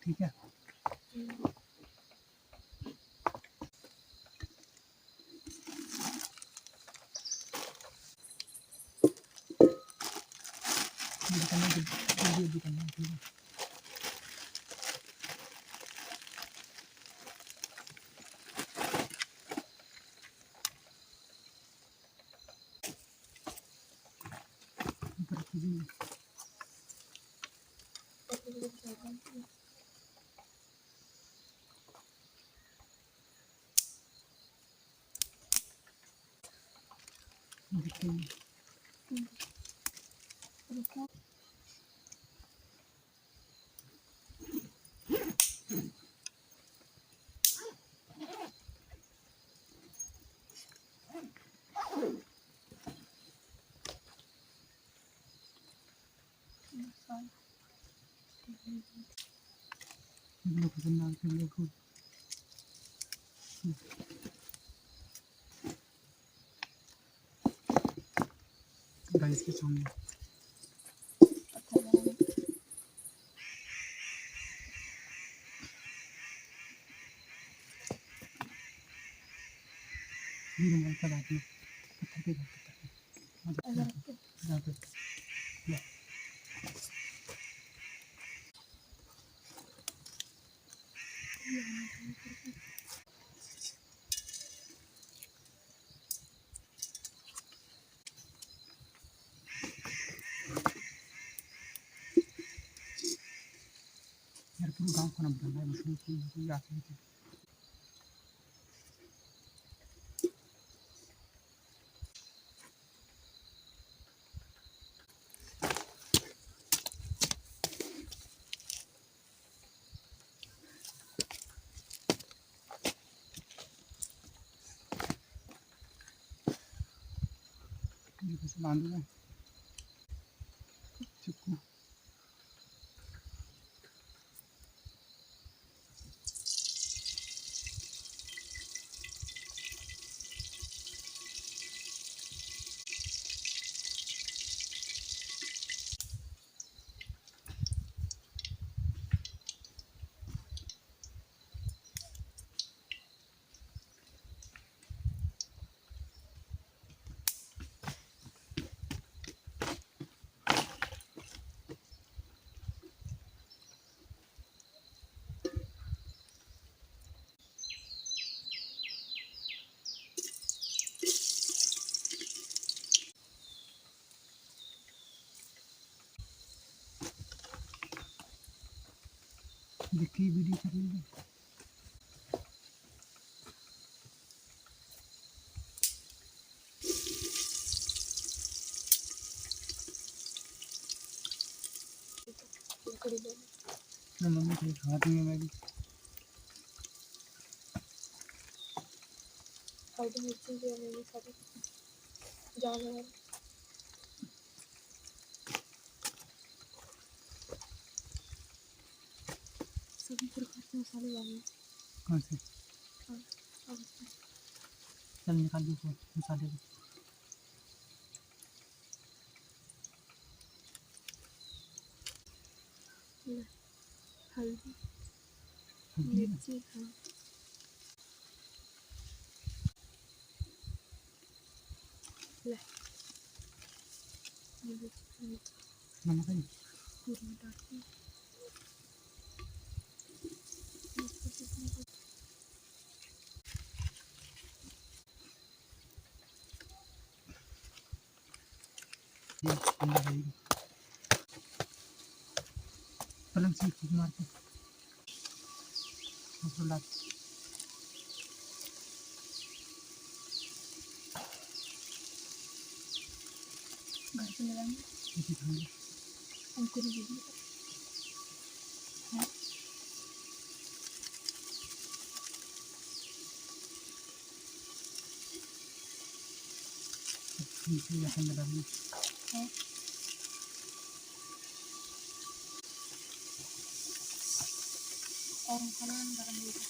ठीक है। गाइस के सामने ये नंबर का बात है। पत्थर पे यहाँ पे यार पूरा गांव खाना बनाना है मशरूम की आती है। ये कैसे बांधूंगा चिक्कू। देखिए वीडियो कर लीजिए। मम्मी के हाथ में मैं भी मिर्ची भी है सारी जान सभी प्रकार के मसाले डालने। कहाँ से चल निकाल दो मसाले को। हल्दी मिर्ची हाँ नमक है पूरी डालती पलंग से फूक मार के ला घर पे लगाएंगे अंकुर दीदी लहसुन डालिए। और मसाला गरम हो गया।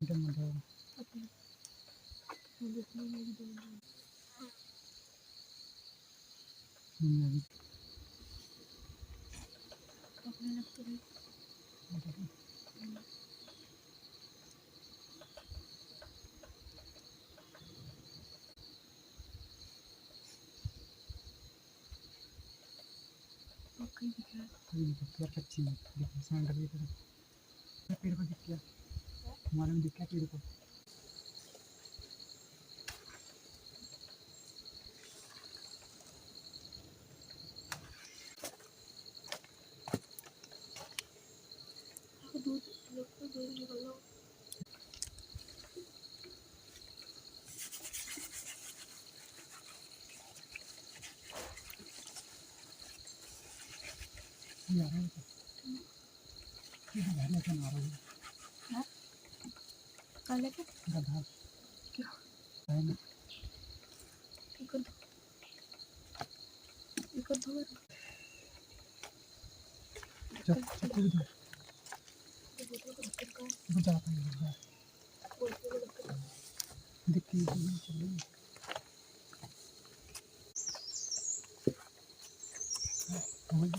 जब मतलब अपने देखने में भी देना दुनिया की अपने लगते हैं और कहीं दिख रहा है कोई नहीं दिखती यार, कच्ची है देखो समुद्र की तरफ पेड़ को दिख गया, हमारे में दिख गया पेड़ को। दूध लोग तो दूध निकल लो ये आ रहा है ये घर लेके आ रहा है हाँ काले के गधा क्या है ना, एक और दो चल चल इधर इधर जाता है इधर देख के इधर चल रही है। हो गई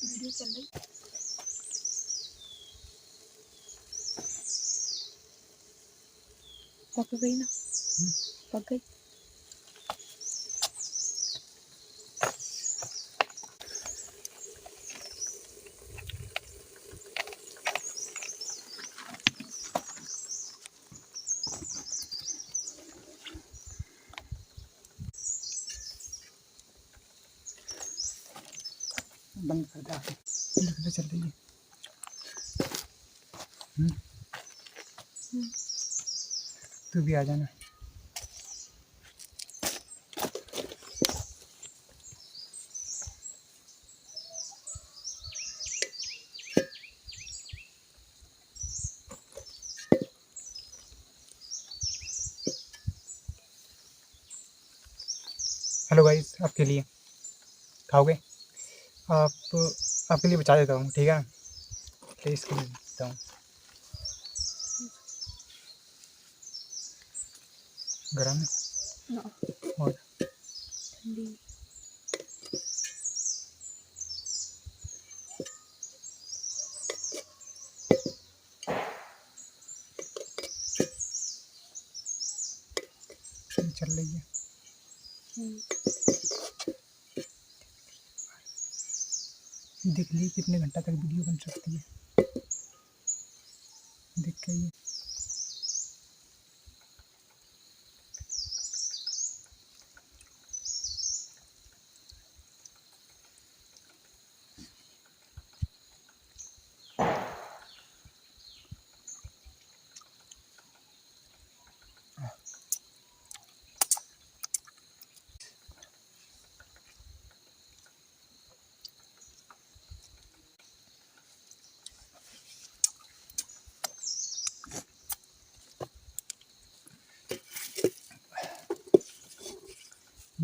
वीडियो चल रही पक गई ना पक गई बंद कर दे आके इधर चल रही है। तू भी आ जाना। हेलो गाइस, आपके लिए खाओगे आप, आपके लिए बचा देता हूँ, ठीक है ना, टेस्ट के लिए देता हूँ। गरम है ना और ठंडी चल रही है। देख ली कितने घंटा तक वीडियो बन सकती है, देख के ये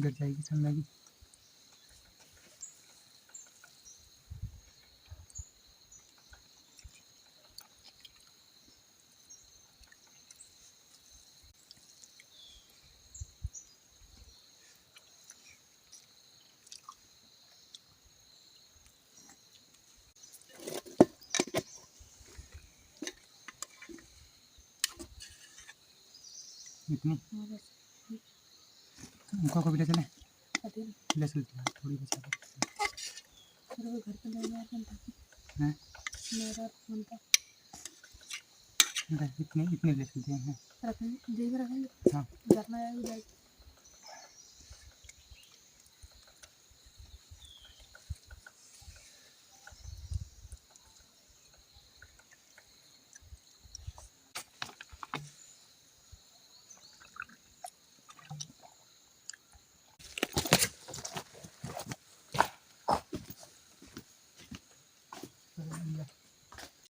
गिर जाएगी सब मैगी। इतनी उनको को भी ले चले, ले चलते हैं थोड़ी बचा दो। घर पे ले गया था हैं मेरा फोन था इतने इतने ले चलते हैं। रखेंगे जेब रखेंगे हाँ घर में आएगा